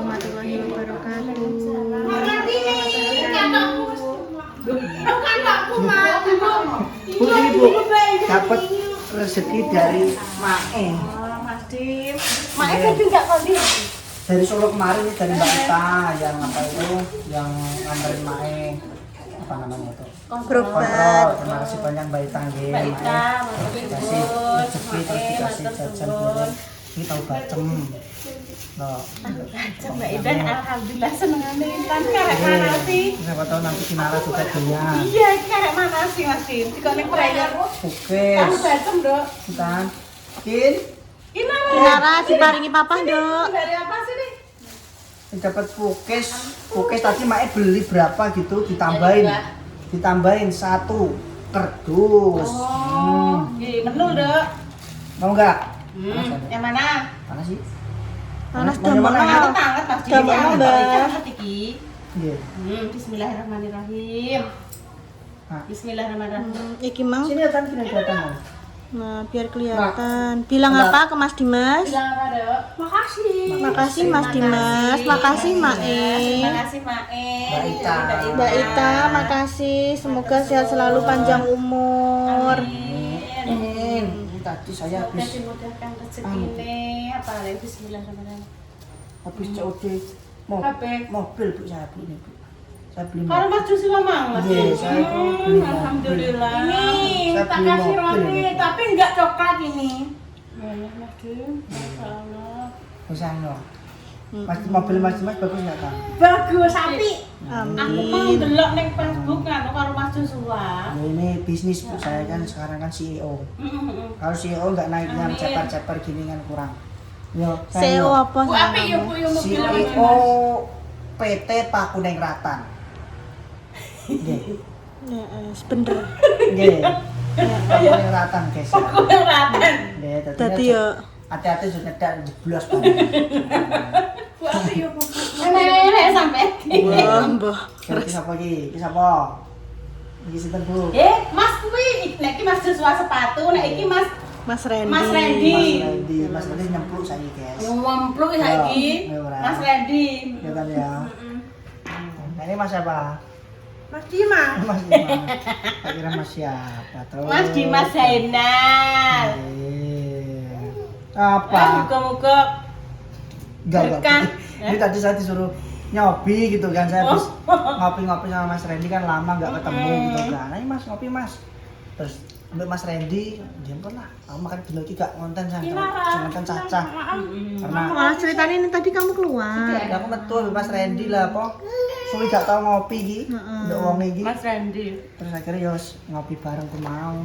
warahmatullahi wabarakatuh. Bu, ini Bu, dapat rezeki dari Mae. Mas Dim. Mae tadi enggak kali. Dari Solo kemarin nih, dari Mbak Ita yang apa itu, yang nganterin Mae. Apa namanya itu? Kontrol. Terima kasih banyak Mbak Ita nggih. Mbak Ita, dikasih rezeki terus dikasih jajan piring. Ini tahu bacem. Loh. Mbak Ida alhamdulillah senengane Intan karek mana sih? Siapa tahu nanti Kinara juga punya. Iya, karek mana sih Mas Dim? Dikone prayer. Oke. Kamu bacem, Dok. Intan. Kin. Kinara diparingi papa, Dok. Dari apa sih nih? Dapat pukis tadi Mae beli berapa gitu ditambahin satu kardus. Menu, Dok. Mau enggak? Yang mana? Mana sih? Panas Mau yang damel. mana? Hangat Mas Dim. Udah mau, Mbak. Iya. Bismillahirrahmanirrahim. Nah. Bismillahirrahmanirrahim. Iki mang. Sini kan kelihatan. Nah, biar kelihatan. Bilang apa ke Mas Dimas? Bilang apa, Dok? Makasih. Makasih Mas Dimas, makasih Mae. Terima kasih Mae. Mbak Ita. Mbak Ita, makasih. Semoga sehat selalu, panjang umur. Ini tadi saya Semoga habis dimudahkan rezekinya. Apa lagi Bismillahirrahmanirrahim. COD mobil Bu, saya beli ini Bu. Saya beli Kalau mobil. Mas Joshua mang, Mas. Iya, saya itu beli mobil. Alhamdulillah. Saya tak beli kasih mobil roti, ini. tapi enggak coklat ini. Banyak Mas Dim. Masyaallah. Bisa no. Mas mobil Mas Dimas bagus enggak Kang? Bagus sapi. Aku Amin. mau delok ning Facebook kan karo Mas Joshua. Ya, ini bisnis Bu, saya kan sekarang kan CEO. Kalau CEO enggak naik yang Amin. ceper-ceper gini kan kurang. Yo, CEO apa? Bu apik ya Bu ya mobil CEO PT Pakuneng Ratan. Nggih. Ya, bener. Nggih. Pakuneng Ratan, guys. Pakuneng Ratan. Nggih, Dadi ya hati-hati sudah nyedak jeblos banget. Bu apik ya Bu. Enek sampe. wah, mbah. Iki sapa iki? Iki sapa? Iki sinten Bu? Mas kuwi nek iki Mas Joshua sepatu, nek iki Mas Mas Randy. Mas Randy. Mas Randy nyemplung saiki, guys. Ngomplung saiki. Ya, ora. Mas Randy. Ya kan ya. Nah, ini Mas siapa? Mas Dimas. Mas Dimas. Tak kira Mas siapa tuh? Mas Dimas Zainal. Apa? Muga-muga Enggak. berkah. Ini tadi saya disuruh nyobi gitu kan, saya habis ngopi-ngopi sama Mas Randy kan lama nggak ketemu gitu kan. Nah, ini Mas ngopi Mas. Terus ambil Mas Randy, jemput lah. Aku makan dulu iki gak ngonten ngonten cacah. Karena Malah ceritanya ini tadi kamu keluar. ya aku metu ambil Mas Randy lah apa. Suwi gak tau ngopi iki. Nduk wong iki. Mas Randy. Terus akhirnya ya wis ngopi bareng ku mau.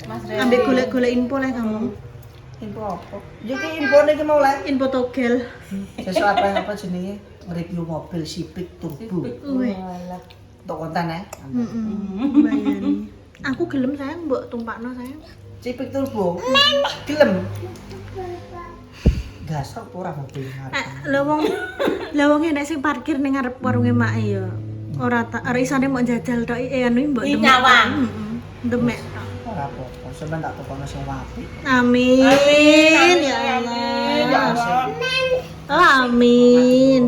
Mas Randy. Ambil golek-golek info lah kamu. Info apa? Jadi info iki mau lah. Info togel. Sesuatu apa jenenge? Review mobil Civic Turbo. Wih. Untuk konten ya. Bayani. Aku gelem sayang mbok tumpakno sayang. Civic Turbo. Gelem. Gas apa ora mobil ngarep. Lah wong nek sing parkir ning ngarep warunge Mak ya. Ora isane mau jajal tok anu mbok Ih, demek. nyawang. Demek tok. Ora apa-apa, sampeyan tak tokono sing apik. Amin ya Allah. Amin.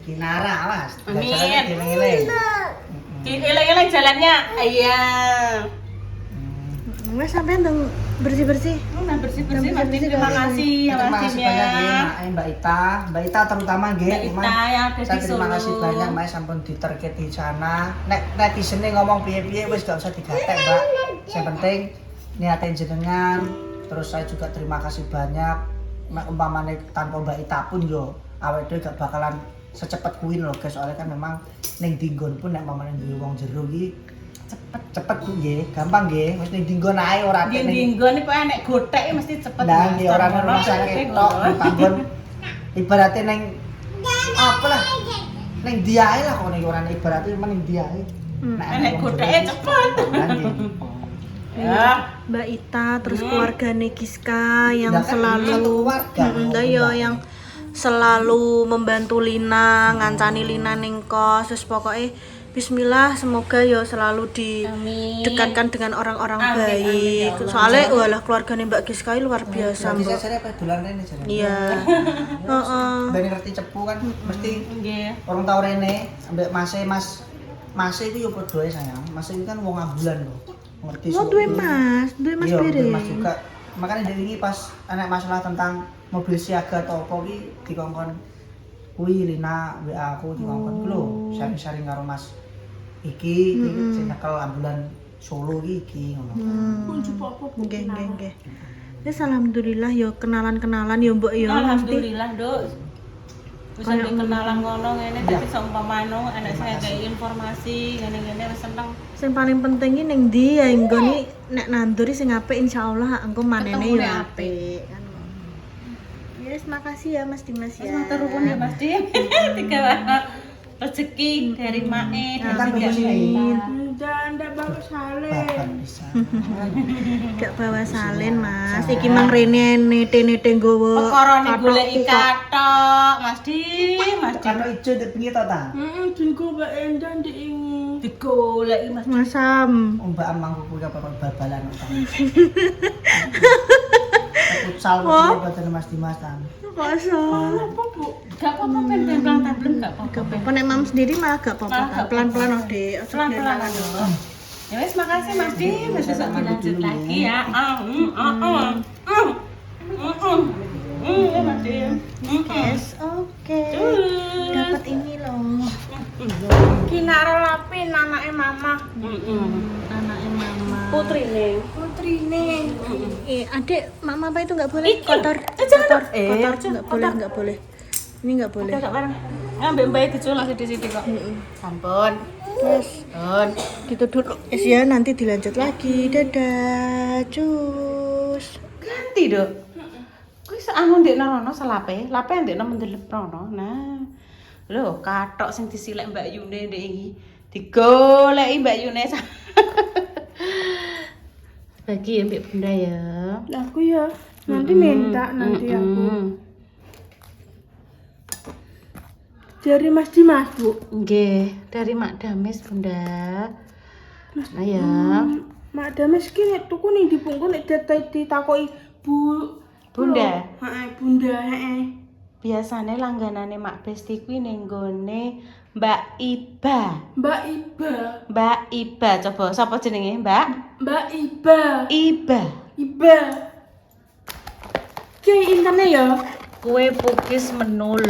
Kinara, Mas. Amin. Jalan eling-eling. Eleng-eleng jalannya. Iya. Wes sampean ndang bersih-bersih. Nah, bersih-bersih Mas Dim. Terima kasih ya Terima Mas kasih Dim banyak ya. nggih, Mbak Ita. Mbak Ita terutama nggih. Mbak Ita yang ada Saya di terima Solo. kasih banyak Mbak sampun diterket di sana. Nek netizen ngomong piye-piye wis gak usah digatek, Mbak. Yang penting niatin jenengan. Terus saya juga terima kasih banyak. Nek umpamane tanpa Mbak Ita pun yo awake dhewe gak bakalan secepat kuwi lho, guys. Soalnya kan memang ning dinggon pun nek umpamane duwe wong jero iki cepet ku nggih, gampang nggih. Wis ning dinggon ae ora tek ning Dinggon iki kok nek gotek mesti cepet. nah, di orang rumah sakit tok di panggon ibaratnya neng apa lah neng dia ae lah kok neng orang ibaratnya cuma neng dia ae Nek godeke cepet. Ya. Mbak Ita terus keluargane Giska yang Ya kan, selalu satu keluarga. yang selalu membantu Lina, ngancani Lina ning kos, terus pokoknya Bismillah, semoga ya selalu Amin. didekatkan dengan orang-orang Amin, amin, baik. ya Allah. Soalnya walah keluarganya Mbak Giska ini luar biasa, Berarti Mbak. saya apa bulan ini jare. Iya. Heeh. Ben ngerti cepu kan mesti Nggih. orang tau rene ambek Mas itu yo padha ae sayang. Mas ini kan wong ambulan lho. Ngerti Oh, duwe Mas Iya, duwe piring. Mas juga. Makanya dari ini pas anak masalah tentang mobil siaga atau apa ki dikongkon kuwi Lina WA aku dikongkon ku lho. Sharing-sharing karo Mas iki sing nyekel ambulan Solo iki ngono. Kunci apa Nggih. Ya alhamdulillah ya kenalan-kenalan ya Mbak ya. Alhamdulillah, Duk. Bisa dikenalan ngono ngene dadi saumpamane anak saya kayak informasi ngene-ngene wis seneng. Sing paling penting iki ning ndi ya nggone nek nanduri sing apik insyaallah engko manene Ketemune ya apik kan. Yes, makasih ya Mas Dimas ya. Matur nuwun ya Mas Dim. Tiga rezeki dari Mae dan Kan juga begini. Ndak bagus sale. Bapak bisa. Gak bawa salin Mas. Iki mang rene nete-nete nggowo. Perkarane goleki kathok, Mas Dim, Mas Dim. Karo ijo ndek pinggir to ta? Dinggo Mbak Endah diingi. Digoleki Mas. Masam. Mbak mangku kuwi apa bal-balan ta. Futsal Oh. kok Mas Dimas ta. Masam. Apa, Bu? Gak apa-apa ben templang-templeng gak apa-apa. Gak apa-apa nek mam sendiri malah gak apa-apa. Malah kan. gak Pelan-pelan oh Dek. Ojo Pelan-pelan biar aduh. Ya wes makasih Mas Dim, besok Saya mandi dilanjut dulu lagi ya. ya. Ya Mas Dim. Yes, oke. Dapat ini loh. Kinara Lapin anake mama. Anaknya mama. Putrine. Adik, mama apa itu nggak boleh? Kotor. jangan. Kotor, nggak boleh. Ini nggak boleh. Udah gak bareng. Ngambil mbak diculak sithik-sithik kok. Sampun. Yes. Sampun. Gitu dulu. Yes ya, nanti dilanjut lagi. Dadah. Cus. Ganti, Dok. Kuwi anu ndek nono selape. Lape ndek nono mendelep rono. Nah. Lho, kathok sing disilek Mbak Yune ndek iki. Digoleki Mbak Yune. Bagi ambek Bunda ya. Aku ya nanti minta nanti aku dari Mas Dimas Bu. Nggih, dari Mak Damis Bunda. Nah ya. Mak Dames ki nek tuku ning dibungkus nek ditakoki Bu Bunda. Heeh, Bunda, heeh. Biasane langganane Mak Besti kuwi ning nggone Mbak Iba. Mbak Iba. Mbak Iba, coba sapa jenenge, Mbak? Mbak Iba. Iba. Iba. Ki intene ya. Kue pukis menul.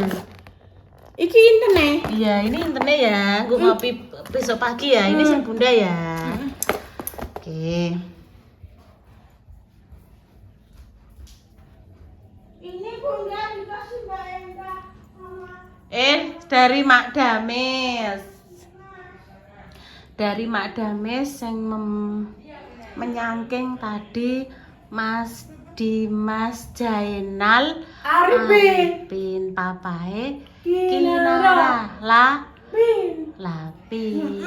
Iki intene. Iya, ini intene ya. Gue ngopi besok pagi ya. Ini sing Bunda ya. Oke. Ini Bunda dikasih Mbak Endah. Mama. Dari Mak Dames. Dari Mak Dames yang menyangking tadi Mas Dimas Jainal Arifin papae Kinara Pin. Lapin.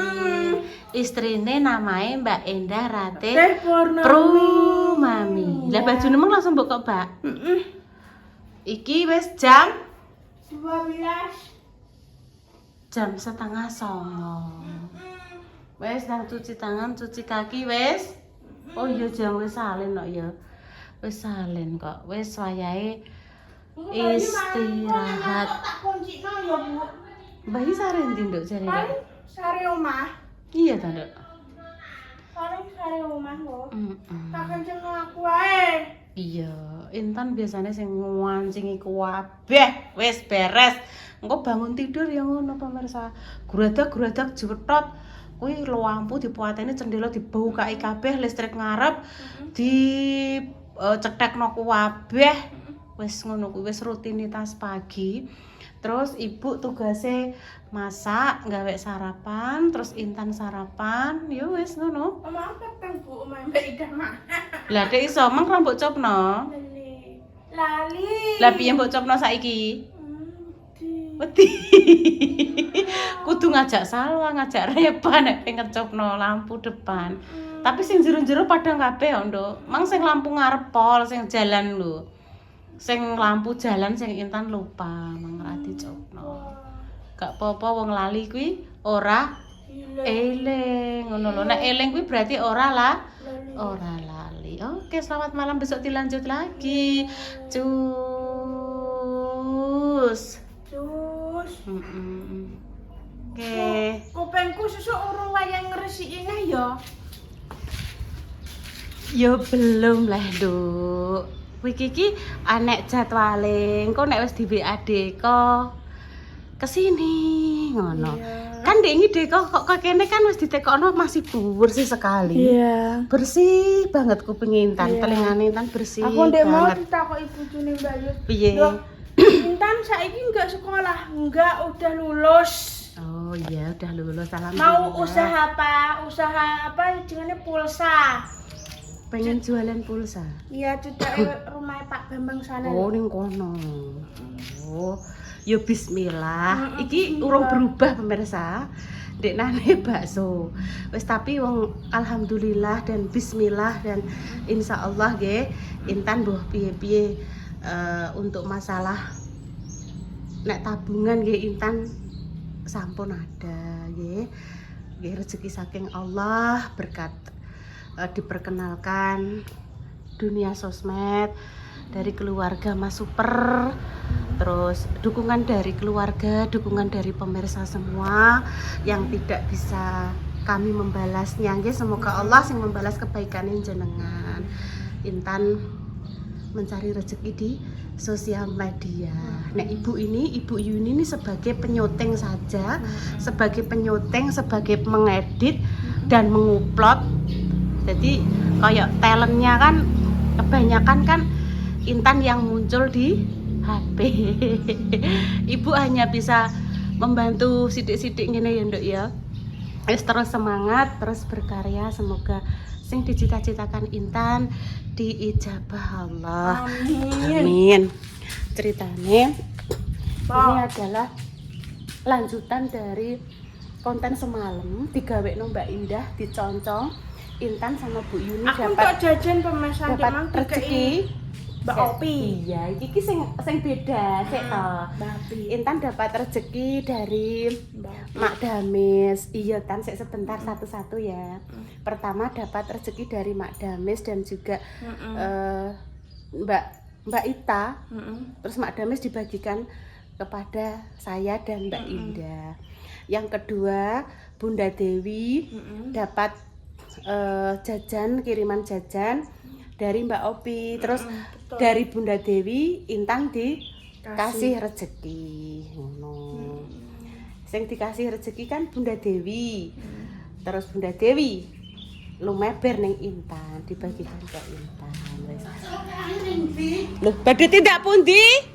Istrine namae Mbak Endah Rate Teh Purnami. Prumami. Lah bajune mung langsung mbok kok, Mbak. Iki wis jam 8:30. Wes nang cuci tangan, cuci kaki wes. Oh iya jam wis salin kok ya. Wis salin kok. Wis wayahe istirahat. Tak kuncino ya Bu. Bayi sare ndi nduk jare Nduk? Paling sare omah. Iya ta Nduk. Paling sare omah kok. Mm-mm. Tak kenceng aku ae. Iya, Intan biasanya sing ngancingi kabeh wis beres. Engko bangun tidur ya ngono pemirsa. Gradak-gradak jwetot kuwi lampu dipuateni cendela dibukaki kabeh, listrik ngarep di cetekno kabeh. Wis ngono kuwi wis rutinitas pagi. Terus ibu tugasnya masak, gawe sarapan, terus Intan sarapan, ya wis ngono. Omah apa kan Bu? Omah Mbak Ida mah. Lah dek iso meng mbok copno. Lali. Lah piye mbok copno saiki? Di. Wedi. Kudu ngajak Salwa, ngajak Reba nek pengen copno lampu depan. Tapi sing jero-jero padang kabeh kok, Nduk. Mang sing lampu ngarep pol sing jalan lho. Sing lampu jalan sing Intan lupa mang ra dicopno. Gak apa-apa wong lali kuwi ora Eling ngono lho. Nek eling kuwi berarti ora lali. Oke, selamat malam, besok dilanjut lagi. Cus. Oke. Kupengku sesuk urung wayang ngresiki ya. Yo belum lah, Nduk. Kuwi iki anek jadwale. Engko nek wis di WA Deko kesini ngono. Kan Dek ini Deko kok kene kan wis ditekokno masih bersih sekali. Iya. Bersih banget kuping Intan, telingane Intan bersih. Aku ndek mau banget. ditakoki bojone Mbak Yu. Piye? Loh, Intan saiki enggak sekolah, enggak udah lulus. Oh iya, udah lulus Mau usaha apa? Usaha apa jenenge pulsa. Pengen jualan pulsa. Iya, cedak rumah Pak Bambang sana. Oh, ning kono. Oh. Ya bismillah. Iki urung berubah pemirsa. Dek nane bakso. Wis tapi wong alhamdulillah dan bismillah dan insyaallah nggih Intan mbuh piye-piye untuk masalah nek tabungan nggih Intan sampun ada nggih. Nggih rezeki saking Allah berkat diperkenalkan dunia sosmed dari keluarga Mas Super, terus dukungan dari keluarga, dukungan dari pemirsa semua yang tidak bisa kami membalasnya. Nggih, semoga Allah sing membalas kebaikan jenengan. Intan mencari rezeki di sosial media. Nah, Ibu Yuni ini sebagai penyoteng saja, sebagai penyoteng, sebagai mengedit dan mengupload. Jadi kayak talentnya kan kebanyakan kan Intan yang muncul di HP. Ibu hanya bisa membantu sidik-sidik ngene ya, Nduk ya. Wis terus semangat, terus berkarya, semoga sing dicita-citakan Intan diijabah Allah. Amin. Ceritanya ini adalah lanjutan dari konten semalam digawekno Mbak Indah diconcong Intan sama Bu Yuni Aku dapat untuk jajan pemesan dapat rezeki Mbak Opi. Iya, iki sing beda sik to. Intan dapat rezeki dari Mak Damis. Iya, Tan sik sebentar satu-satu ya. Pertama dapat rezeki dari Mak Damis dan juga Mbak Ita. Terus Mak Damis dibagikan kepada saya dan Mbak Indah. Yang kedua, Bunda Dewi dapat kiriman jajan dari Mbak Opi. Terus dari Bunda Dewi Intan dikasih rezeki ngono. Sing dikasih rezeki kan Bunda Dewi. Terus Bunda Dewi lumeber ning Intan dibagikan ke Intan. Loh, badhe tindak pundi?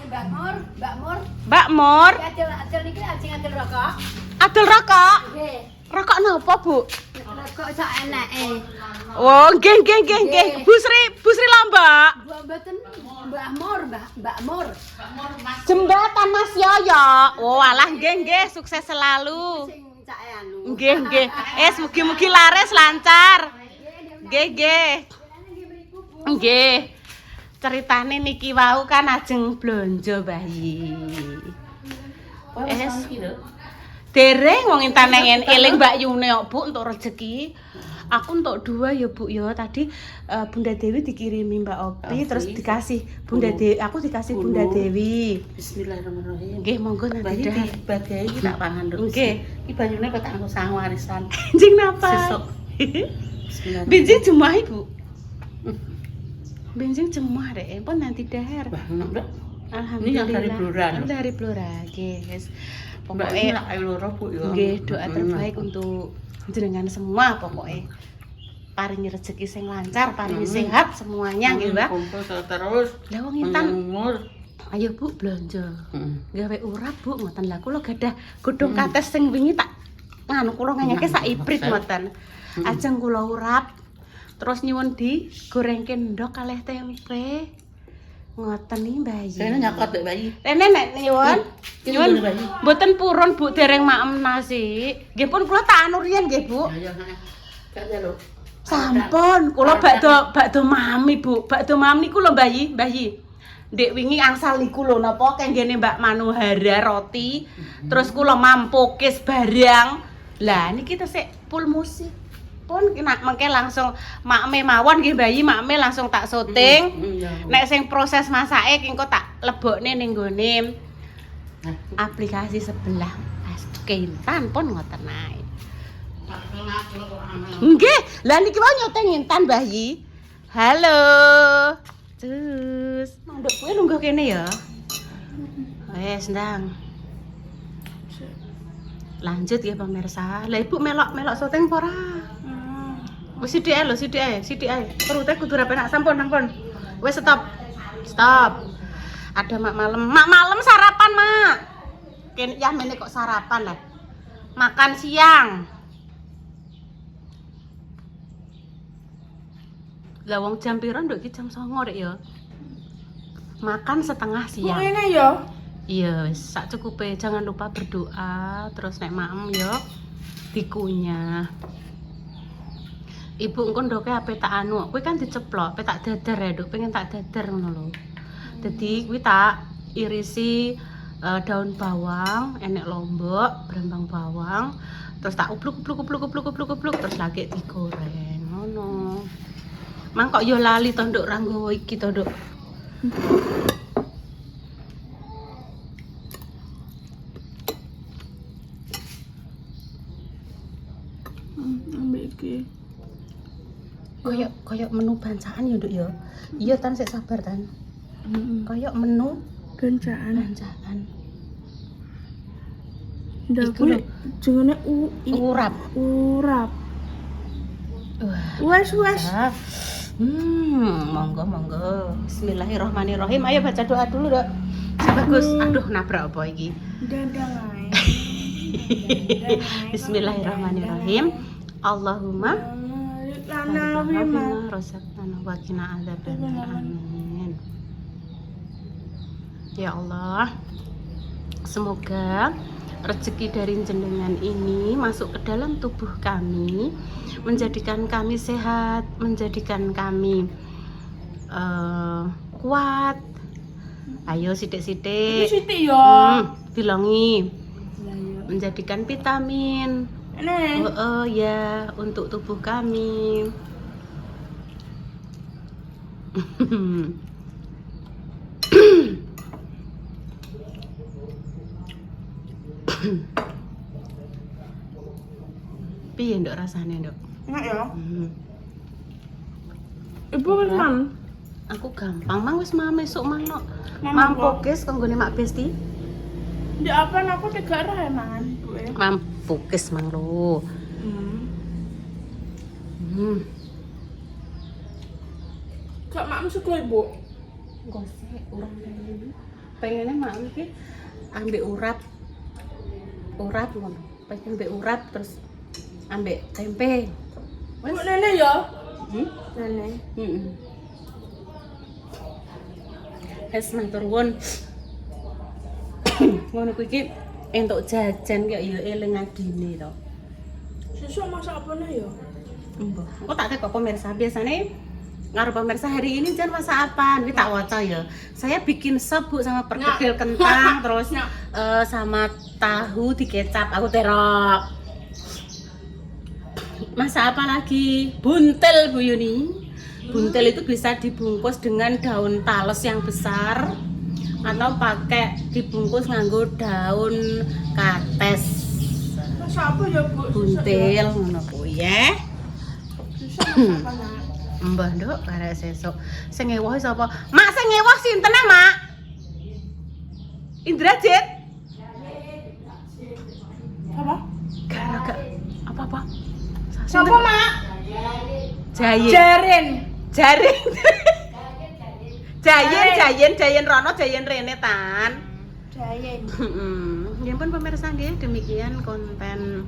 Mbak Mur. Adil niki ajeng adil rokok. Adol rokok. Nggih. Rokok napa, Bu? Rokok sak enake. Oh, nggih. Bu Sri Lambak. Mboten Mbak Mur. Jembatan Mas Yoyo. Oh, alah nggih, sukses selalu. Sing cak anu. Nggih. Mugi-mugi laris lancar. Nggih. Ceritane niki wau kan ajeng blonjo bayi. Dereng wong Intan nengen eling Mbak Yune kok Bu untuk rezeki. Aku untuk 2 ya Bu ya. Tadi Bunda Dewi dikirimi Mbak Opi terus dikasih Bunda Dewi, aku dikasih Bunda Dewi. Bismillahirrahmanirrahim. Nggih, monggo nanti dah. Bagai iki tak pangan terus. Nggih. Iki banyune kok tak nggo sang warisan. Anjing napa? Sesuk. Bismillahirrahmanirrahim. Benjing jemaah Ibu. Benjing jemaah deh, pun nanti dahar. Bah, Mbak. Alhamdulillah. Ini yang dari Blora. Dari Blora, guys. Mbak ini Pokoknya nak ayo loro Bu ya. nggih, doa terbaik untuk jenengan semua pokoknya. Paringi rezeki sing lancar, paringi sehat semuanya nggih, Mbak. Kumpul terus. Lah wong Intan, Umur. ayo Bu blonjo. Gawe urap Bu, ngoten lah kula gadah godhong kates sing wingi tak nganu kula nganyake sak ibrit ngoten. Ajeng kula urap. Terus nyuwun di gorengke ndok kalih tempe. Ngoten nih bayi. Saya nyakot Mbak Bayi. Rene nek nyuwun. Nyuwun mboten purun Bu dereng maem nasi. Nggih pun kula tak anu riyen nggih Bu. Ya. Gak jaluk. Sampun, kula bakdo mami Bu. Bakdo mami niku lho bayi. Ndek wingi angsal niku lho napa kenggene Mbak Manuhara roti. Terus kula mampukis barang. Lah niki tesih full musik. Pun mengke langsung makme mawon nggih bayi makme langsung tak syuting. Nek sing proses masake engko tak lebokne ning nggone aplikasi sebelah. Kintan pun ngoten ae. Nggih, lah niki wae nyoteng Intan bayi. Halo. Cus, manduk kowe lungguh kene ya. Wes, Ndang. Lanjut ya pemirsa. Lah Ibu melok syuting apa ora? Wis sithik ae lho, sithik ae. Perute kudu ra penak sampun. Wis stop. Ada mak malam sarapan, Mak. Kene ya mene kok sarapan lah. Makan siang. Lah wong jam piro nduk iki jam 09.00 rek ya. Makan setengah siang. Ngene ya. Iya, wis sak cukupe. Jangan lupa berdoa, terus nek maem yo dikunyah. Ibu engko ndoke ape tak anu, kowe kan diceplok, ape tak dadar ya, Nduk, pengen tak dadar ngono lho. Dadi kuwi tak irisi daun bawang, enek lombok, brambang bawang, terus tak upluk terus lagi digoreng ngono. Mang kok yo lali to Nduk ra nggowo iki to Nduk. Ambil iki. Koyok menu bancaan ya Nduk ya. Iya Tan sik sabar Tan. Koyok menu Bancaan. Iku Kuwi lho. jenenge Urap. urap. Wah. Wes. Monggo. Bismillahirrahmanirrahim. Ayo baca doa dulu, Dok. Bagus. Aduh, nabrak apa iki? Dadang ae. Bismillahirrahmanirrahim. Allahumma Lana wima. razaqtana wa qina adzabannar. Amin. Ya Allah, semoga rezeki dari jenengan ini masuk ke dalam tubuh kami, menjadikan kami sehat, menjadikan kami kuat. Ayo sithik-sithik. Sithik ya. Bilongi. Menjadikan vitamin. Nek. Oh ya, untuk tubuh kami. Piye nduk rasane, Nduk? Enak ya. Hmm. Ibu wis man. Aku gampang mang wis esuk manuk. Mama Mampukis kanggone Mak Besti. Ndek apa aku tegak roh mangan ibu e. Mampukis mang lho. Gak mak suka ibu. Gosek urang pengennya mak iki ambek urap ngono. Pengen ambek urap terus ambek tempe. Wes nenek ya. Nenek. Es matur nuwun. Ngono kuwi iki entuk jajan kaya ya eling adine to. Sesuk masak apa nih ya? Mbah. Kok tak kok pemirsa biasane ngaruh pemirsa hari ini jangan masak apa? Ini tak waca ya. Saya bikin sop Bu sama perkedel kentang terus sama tahu dikecap. Aku terok. Masak apa lagi? Buntel Bu Yuni. Buntel itu bisa dibungkus dengan daun tales yang besar atau pakai dibungkus nganggo daun kates. Masak apa ya bu? Buntel ngono kuwi ya. Susah masak apa nak? Mbah Nduk arek sesuk. Sing ewoh sapa? Mak sing ewoh sinten e, Mak? Indrajit. Apa? Gak apa-apa. Siapa mak? Jayen. Jaren. Jayen Rono, Jayen Rene Tan. Jayen. Ya pun pemirsa nggih, demikian konten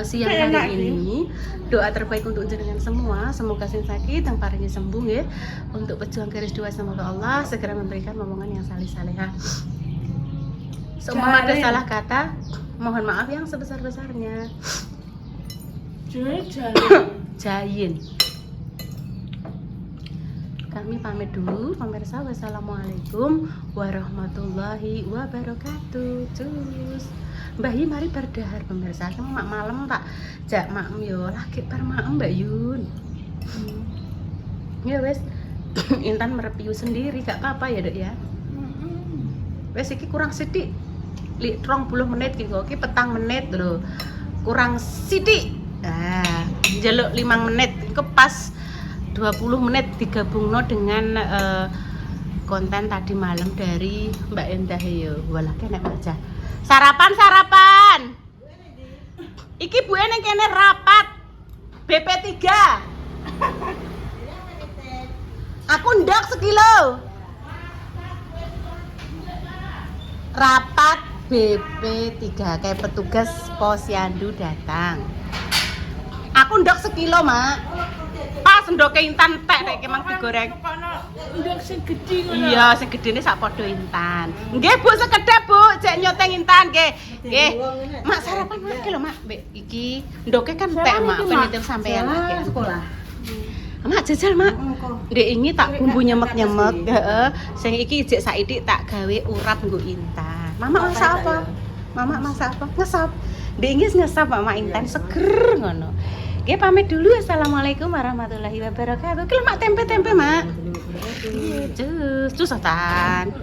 siang Enak, hari ini. Doa terbaik untuk jenengan semua, semoga sing sakit yang paringi sembuh nggih. Untuk pejuang garis 2 semoga Allah segera memberikan momongan yang salih-salihah. Semua ada salah kata, mohon maaf yang sebesar-besarnya. Jaren. Jayin. Kami pamit dulu pemirsa. Wassalamualaikum warahmatullahi wabarakatuh. Cus. Mbak Yi mari berdahar pemirsa. Kan mak malam tak jak makem yo lagi bar maem Mbak Yun. Ya wes. Intan merepiu sendiri gak apa-apa ya Dok ya. Wes iki kurang sithik. Li 30 menit iki kok iki petang menit lho. Kurang sithik. Nah, njaluk 5 menit iku pas 20 menit digabungno dengan konten tadi malam dari Mbak Endah yo. Walah kene aja. Sarapan. Iki Bu ning kene rapat BP3. Aku ndok sekilo. Rapat BP3 kayak petugas posyandu datang. Aku ndok sekilo, Mak. Pas ndoke Intan tek nek emang digoreng. Ndok sing gedhi ngono. Iya, sing gedene sak padha Intan. Nggih, Bu, sekedap, Bu. Cek nyoteng Intan nggih. Nggih. Mak sarapan lagi lho, Mak. Mbek iki ndoke kan tek, Mak. Penitip sampean lagi. Sekolah. Mak jajal, Mak. Ndek ini tak bumbu nyemek-nyemek, heeh. Sing iki ijek saidik tak gawe urap nggo Intan. Mama masak apa? Mama masak apa? Ngesap. Ndek iki ngesap Mama Intan seger ngono. Oke, pamit dulu. Assalamualaikum warahmatullahi wabarakatuh. Ki lemak tempe-tempe, Mak. Cus, cusotan.